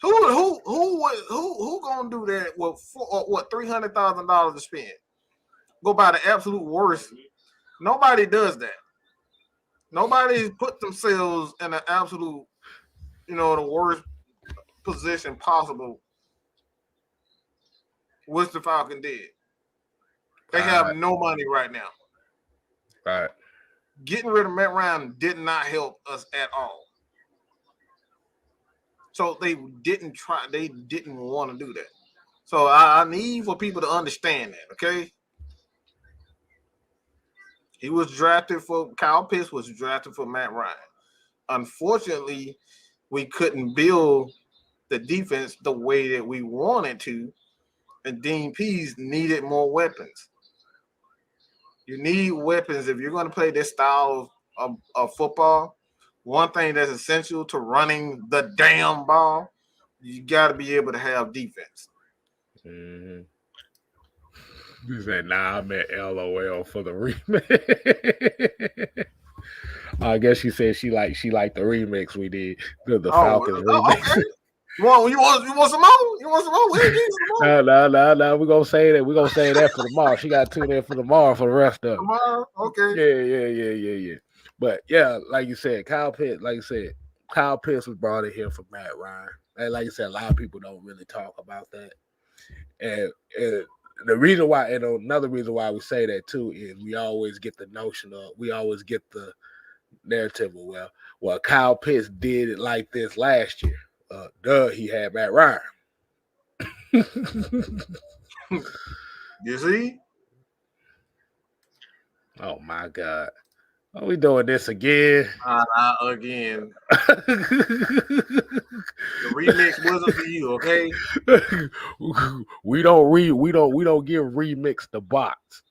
Who gonna do that with $300,000 to spend? Go buy the absolute worst. Nobody does that. Nobody's put themselves in an absolute, the worst position possible. Which the Falcons did. They have no money right now. Right. Getting rid of Matt Ryan did not help us at all. So they didn't try. They didn't want to do that. So I need for people to understand that, okay? Kyle Pitts was drafted for Matt Ryan. Unfortunately, we couldn't build the defense the way that we wanted to, and Dean Pease needed more weapons. You need weapons if you're going to play this style of football. One thing that's essential to running the damn ball, you got to be able to have defense. Mm-hmm. You said, nah, I meant LOL for the remake. I guess she said she liked the remix we did, the Oh, Falcons remix. okay. You want some more? You want some more? We'll give you some more. No. We're gonna say that. We're gonna say that for tomorrow. She got to tune in for tomorrow for the rest of it. Tomorrow? Okay. Yeah. But yeah, like you said, Kyle Pitts was brought in here for Matt Ryan. And like you said, a lot of people don't really talk about that. And the reason why, and another reason why we say that too, is we always get the narrative of well, Kyle Pitts did it like this last year. He had Matt Ryan. You see? Oh my God. Are we doing this again? Again. The remix wasn't for you, okay? we don't give remix the box.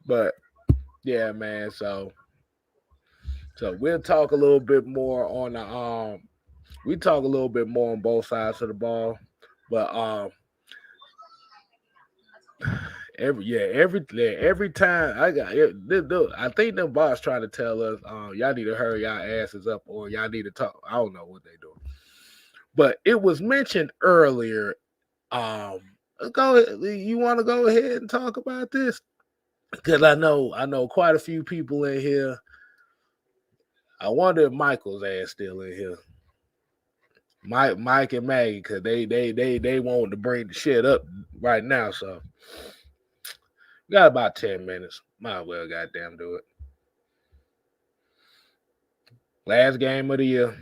But yeah, man. So we'll talk a little bit more on the we talk a little bit more on both sides of the ball, but every time I think the boss trying to tell us y'all need to hurry y'all asses up or y'all need to talk. I don't know what they doing, but it was mentioned earlier. You want to go ahead and talk about this? Because I know quite a few people in here. I wonder if Michael's ass still in here. Mike and Maggie, because they want to bring the shit up right now. So got about 10 minutes. Might as well goddamn do it. Last game of the year.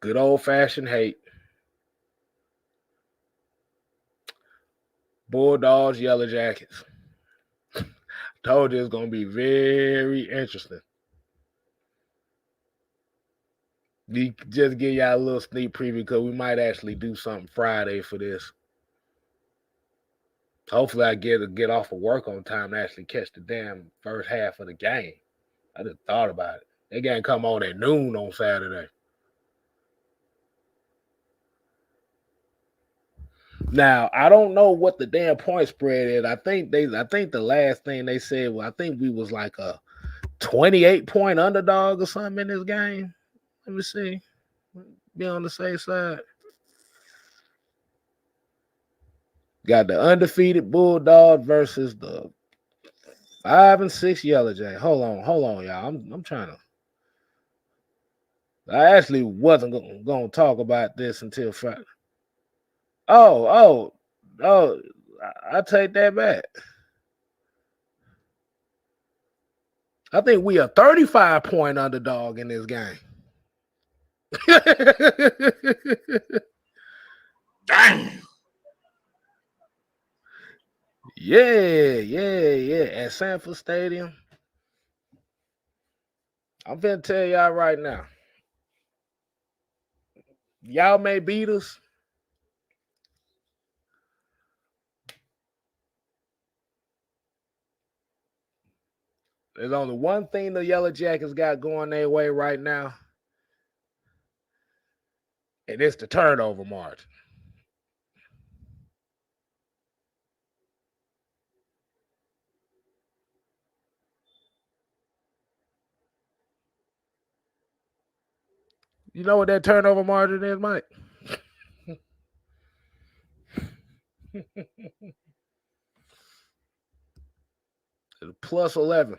Good old fashioned hate. Bulldogs, Yellow Jackets. Told you it's gonna be very interesting. We just give y'all a little sneak preview because we might actually do something Friday for this. Hopefully I get off of work on time to actually catch the damn first half of the game. I just thought about it. That game come on at noon on Saturday. Now, I don't know what the damn point spread is. I think the last thing they said was I think we was like a 28-point underdog or something in this game. Let me see. Be on the safe side. Got the undefeated Bulldogs versus the 5-6 Yellow Jackets. Hold on, y'all. I'm trying to. I actually wasn't going to talk about this until Friday. Oh! I take that back. I think we a 35-point underdog in this game. Dang. Yeah. At Sanford Stadium. I'm finna tell y'all right now. Y'all may beat us. There's only one thing the Yellow Jackets got going their way right now, and it's the turnover margin. You know what that turnover margin is, Mike? Plus 11.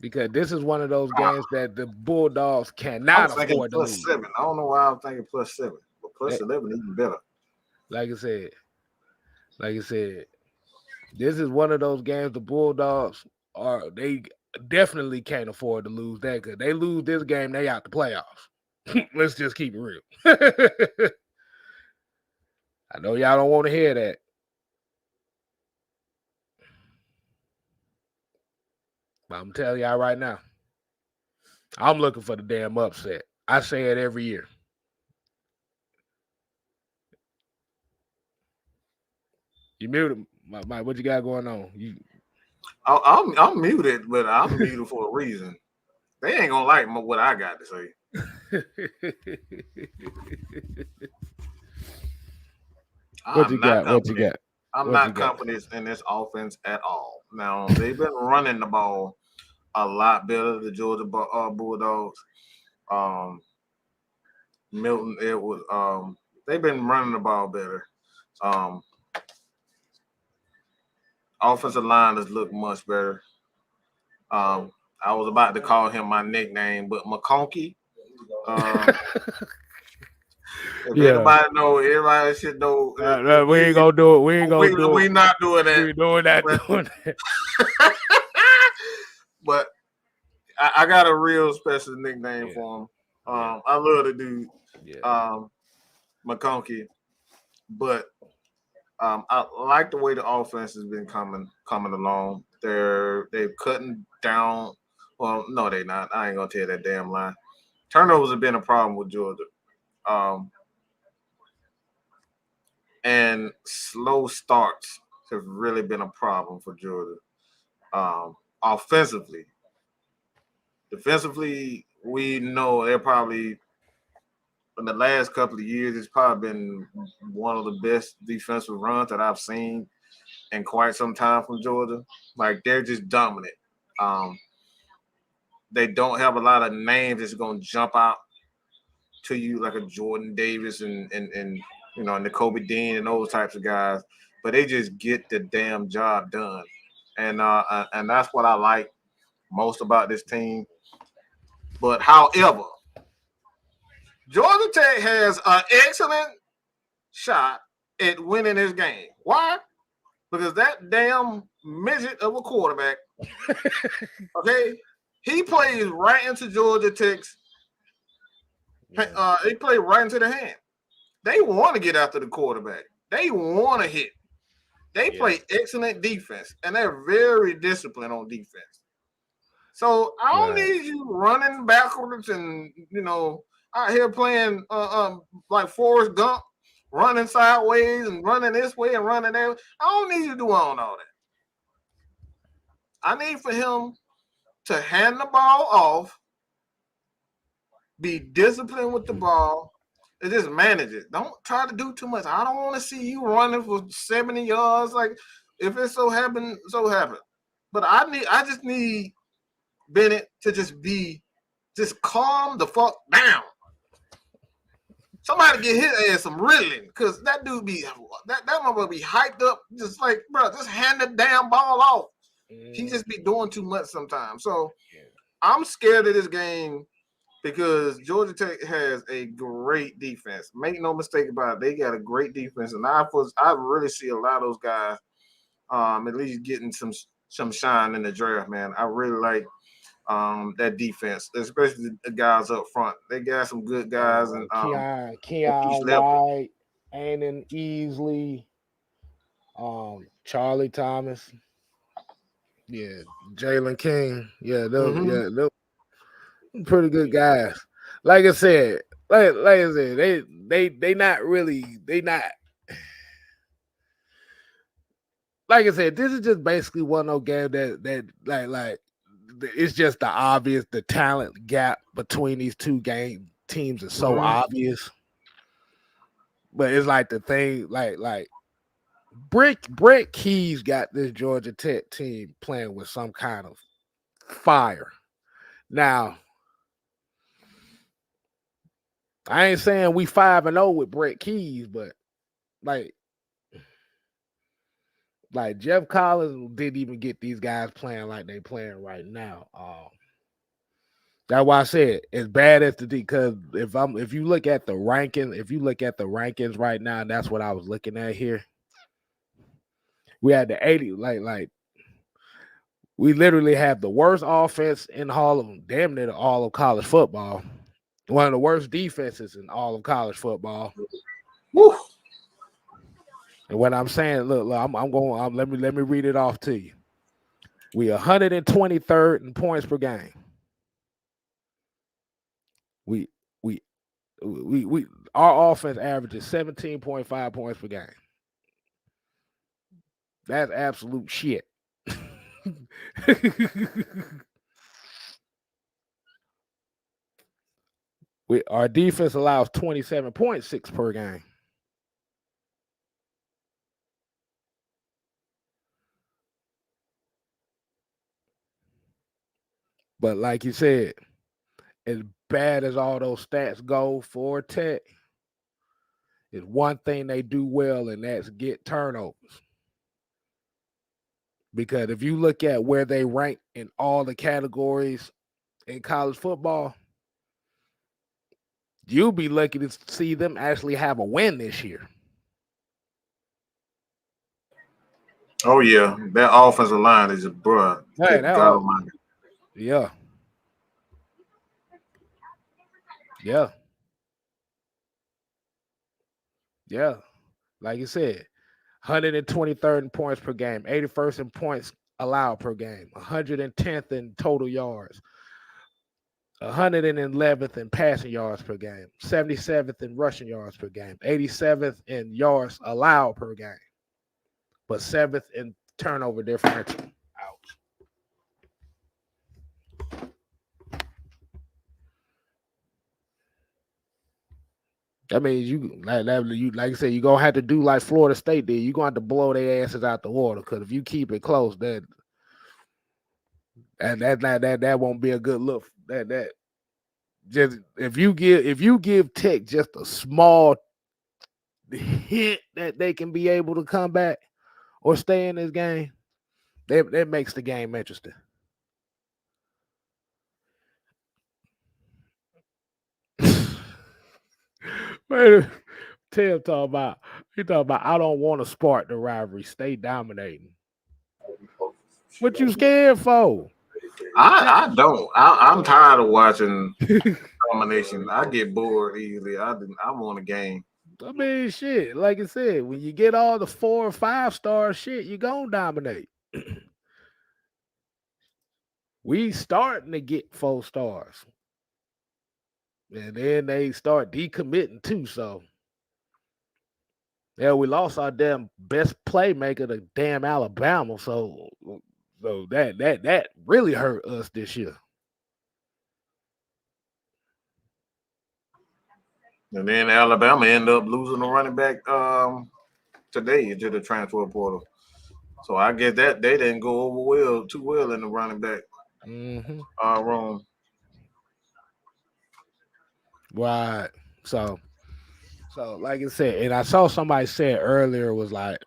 Because this is one of those games that the Bulldogs cannot afford to lose. +7. I don't know why I'm thinking +7, but +11 even better. Like I said, this is one of those games the Bulldogs they definitely can't afford to lose that because they lose this game, they out the playoffs. Let's just keep it real. I know y'all don't want to hear that. But I'm telling y'all right now, I'm looking for the damn upset. I say it every year. You muted, Mike. What you got going on? I'm muted, but I'm muted for a reason. They ain't gonna like what I got to say. What you I'm not got? What you confident. got? I'm What you not got? confident in this offense at all. Now they've been running the ball a lot better. The Georgia Bulldogs, um, Milton, it was they've been running the ball better. Um, Offensive line has looked much better. Um, I was about to call him my nickname, but McConkey. Um, if Yeah. anybody know, everybody should know. We ain't gonna do it. We ain't gonna do We it. not doing that. We doing that. But, Doing that. but I got a real special nickname for him. I love the dude, Yeah. McConkey. But I like the way the offense has been coming along. They're cutting down. Well, no, they not. I ain't gonna tell that damn lie. Turnovers have been a problem with Georgia, um, and slow starts have really been a problem for Georgia. Offensively, defensively, we know they're probably in the last couple of years. It's probably been one of the best defensive runs that I've seen in quite some time from Georgia. Like they're just dominant. Um, they don't have a lot of names that's gonna jump out to you like a Jordan Davis and and the Kobe Dean and those types of guys, but they just get the damn job done, and that's what I like most about this team. But however, Georgia Tech has an excellent shot at winning this game. Why? Because that damn midget of a quarterback, okay, he plays right into Georgia Tech's. He played right into the hand. They want to get after the quarterback. They want to hit. They play excellent defense, and they're very disciplined on defense. So I don't need you running backwards and out here playing like Forrest Gump, running sideways and running this way and running that way. I don't need you to do all that. I need for him to hand the ball off, be disciplined with the ball, and just manage it. Don't try to do too much. I don't want to see you running for 70 yards. Like if it so happen, so happen. But I just need Bennett to just calm the fuck down. Somebody get his ass some riddling, because that dude that motherfucker be hyped up, just like, bro, just hand the damn ball off. He just be doing too much sometimes. So I'm scared of this game because Georgia Tech has a great defense. Make no mistake about it, they got a great defense, and I really see a lot of those guys at least getting some shine in the draft, man. I really like that defense, especially the guys up front. They got some good guys, and Keon White, Aiden Easley, Charlie Thomas, Jalen King, those pretty good guys. Like I said, they not really, they not. Like I said, this is just basically one of those games that like it's just the talent gap between these two teams is so obvious. But it's like the thing, like Brett Keys got this Georgia Tech team playing with some kind of fire. Now, I ain't saying we 5-0 with Brett Keys, but like Jeff Collins didn't even get these guys playing like they playing right now. That's why I said as bad as because if you look at the rankings right now, and that's what I was looking at here. We had the 80, like we literally have the worst offense in damn near all of college football. One of the worst defenses in all of college football. Woo. And what I'm saying, look, let me read it off to you. We 123rd in points per game. We our offense averages 17.5 points per game. That's absolute shit. Our defense allows 27.6 per game. But like you said, as bad as all those stats go for Tech, is one thing they do well, and that's get turnovers. Because if you look at where they rank in all the categories in college football, you'll be lucky to see them actually have a win this year. Oh yeah, that offensive line is a bruh. Hey, Good that God all, Almighty. yeah. Yeah. Yeah. Like you said, 123rd in points per game, 81st in points allowed per game, 110th in total yards, 111th in passing yards per game, 77th in rushing yards per game, 87th in yards allowed per game, but 7th in turnover differential. Ouch. That means you like you said, you're gonna have to do like Florida State did. You're gonna have to blow their asses out the water, because if you keep it close, that won't be a good look. That just if you give Tech just a small hint that they can be able to come back or stay in this game, that makes the game interesting. Man, Tim talking about I don't want to spark the rivalry. Stay dominating. What you scared for? I don't. I'm tired of watching domination. I get bored easily. I want a game. I mean, shit. Like I said, when you get all the 4 or 5 star shit, you gonna dominate. We starting to get 4 stars, and then they start decommitting too. So, yeah, we lost our damn best playmaker to damn Alabama. So that really hurt us this year. And then Alabama end up losing the running back today into the transfer portal. So I guess that they didn't go over too well in the running back Mm-hmm. room. Right. So like I said, and I saw somebody say earlier was like,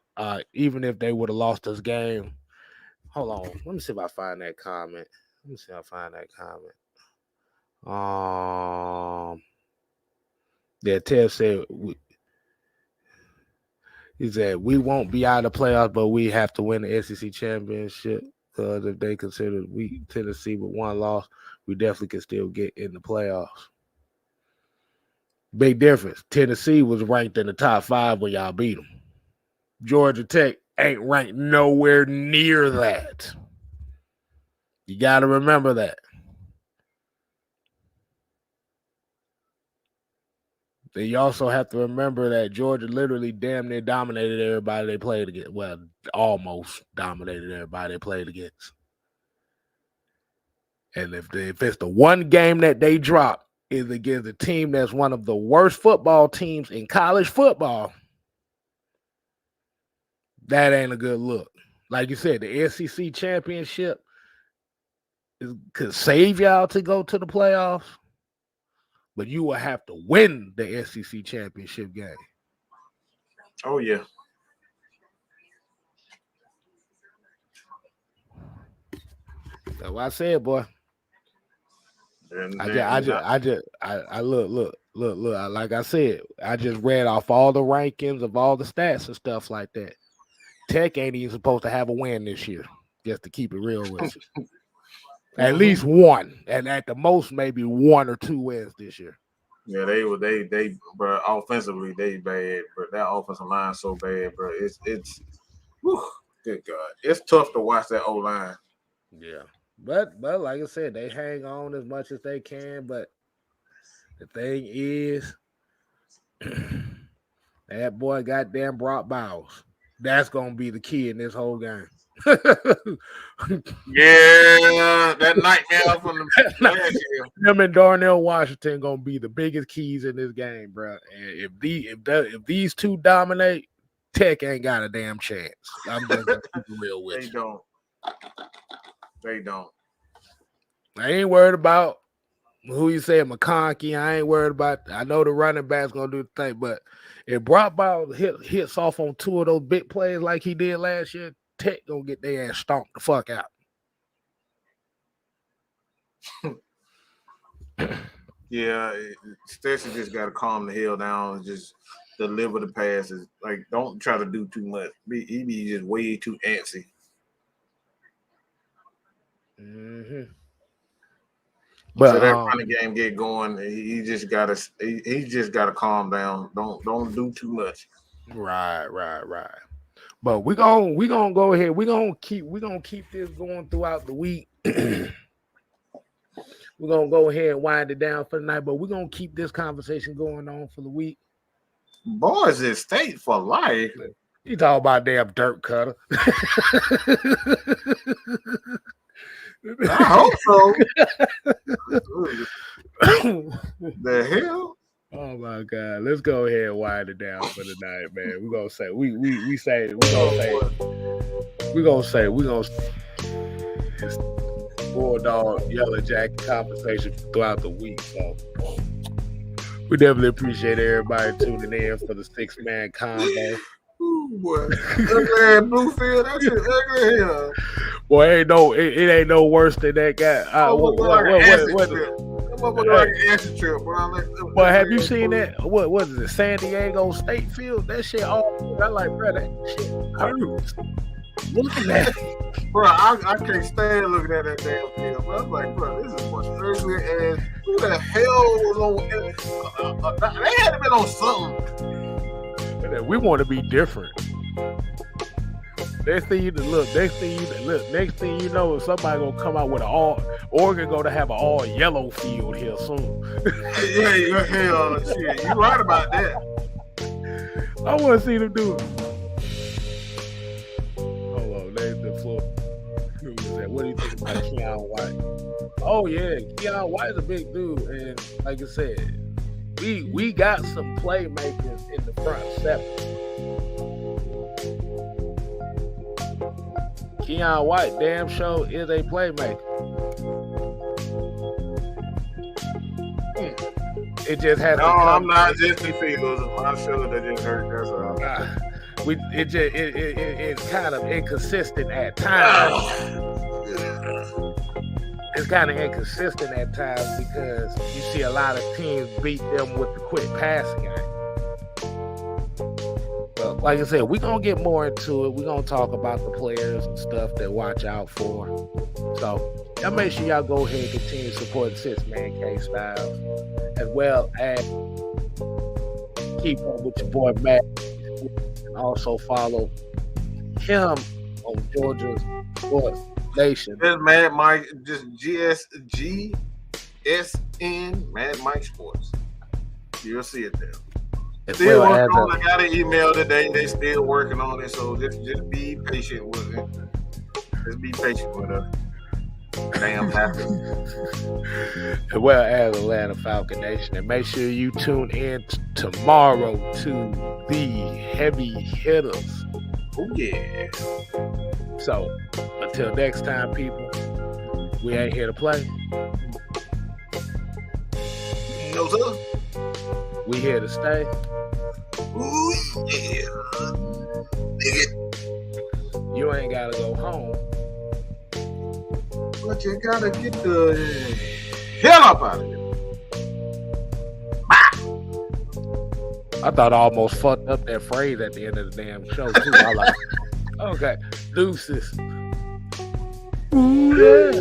even if they would have lost this game, hold on, let me see if I find that comment. Let me see if I find that comment. Yeah, Ted said he said we won't be out of the playoffs, but we have to win the SEC championship, because if they consider we Tennessee with 1 loss, we definitely can still get in the playoffs. Big difference. Tennessee was ranked in the top 5 when y'all beat them. Georgia Tech ain't ranked nowhere near that. You got to remember that. Then you also have to remember that Georgia literally damn near dominated everybody they played against. Well, almost dominated everybody they played against. And if it's the one game that they drop is against a team that's one of the worst football teams in college football, that ain't a good look. Like you said, the SEC championship could save y'all to go to the playoffs, but you will have to win the SEC championship game. Oh yeah. That's what I said, boy. And I look. Like I said, I just read off all the rankings of all the stats and stuff like that. Tech ain't even supposed to have a win this year, just to keep it real with you. At least one, and at the most, maybe 1 or 2 wins this year. Yeah, they but offensively they bad, but that offensive line so bad, bro. It's whew, good God. It's tough to watch that O line. Yeah. But like I said, they hang on as much as they can. But the thing is, that boy goddamn Brock Bowers. That's gonna be the key in this whole game. Yeah, That nightmare from the last year. Him and Darnell Washington gonna be the biggest keys in this game, bro. And if these two dominate, Tech ain't got a damn chance. I'm just gonna keep it real with you. They don't. I ain't worried about who you say McConkey. I ain't worried about. I know the running back's gonna do the thing, but if Brock Bowers hits off on two of those big plays like he did last year, Tech gonna get their ass stomped the fuck out. Yeah, Stetson just got to calm the hell down and just deliver the passes. Like, don't try to do too much. He be just way too antsy. Mm-hmm. But so that running game get going, he just gotta calm down. Don't do too much. Right. But we gonna go ahead. We gonna keep this going throughout the week. We're gonna go ahead and wind it down for the night, but we're gonna keep this conversation going on for the week. Boys is state for life. You talk about damn dirt cutter. I hope so. The hell? Oh my God! Let's go ahead and wind it down for the night, man. We're gonna say we gonna say it's Bulldog Yellow Jacket conversation throughout the week. So we definitely appreciate everybody tuning in for the 6-man combo. Ooh, boy. Ugly Bluefield, that's just ugly here. Boy, it ain't no worse than that guy. Well, have you seen that? What is it? San Diego State Field? That shit all. I like, bro. That shit hurts. Look at that, bro. I can't stand looking at that damn field. Bro. I was like, bro, this is what's ugly ass. Who the hell was on? They had to been on something. We want to be different. Next thing you know, somebody gonna come out with an Oregon gonna have an all yellow field here soon. Yeah, hell, shit, you right about that. I want to see them do it. Hold on, there's the floor. Who was that? What do you think about Keon White? Oh yeah, Keon White's a big dude, and like I said, we got some playmakers in the front seven. Keon White, damn sure, is a playmaker. It just has. No, I'm not just the Fields. My shoulder just hurt. That's all. It's kind of inconsistent at times. It's kind of inconsistent at times because you see a lot of teams beat them with the quick passing game. But like I said, we're going to get more into it. We're going to talk about the players and stuff that watch out for. So y'all make sure y'all go ahead and continue to support 6-man K-Styles, as well as keep up with your boy Matt. And also follow him on Georgia Sports Nation. Just Mad Mike, just GSN, Mad Mike Sports. You'll see it there. Still working on it. I got an email today. They still working on it, so just be patient with it. Just be patient with us. Damn happy. As well as Atlanta Falcon Nation, and make sure you tune in tomorrow to the heavy hitters. Oh yeah. So until next time, people, we ain't here to play. No sir. We here to stay. Ooh, yeah. Nigga. You ain't gotta go home. But you gotta get the hell up out of here. Bye. I thought I almost fucked up that phrase at the end of the damn show, too. I like, okay, deuces. Ooh, yeah.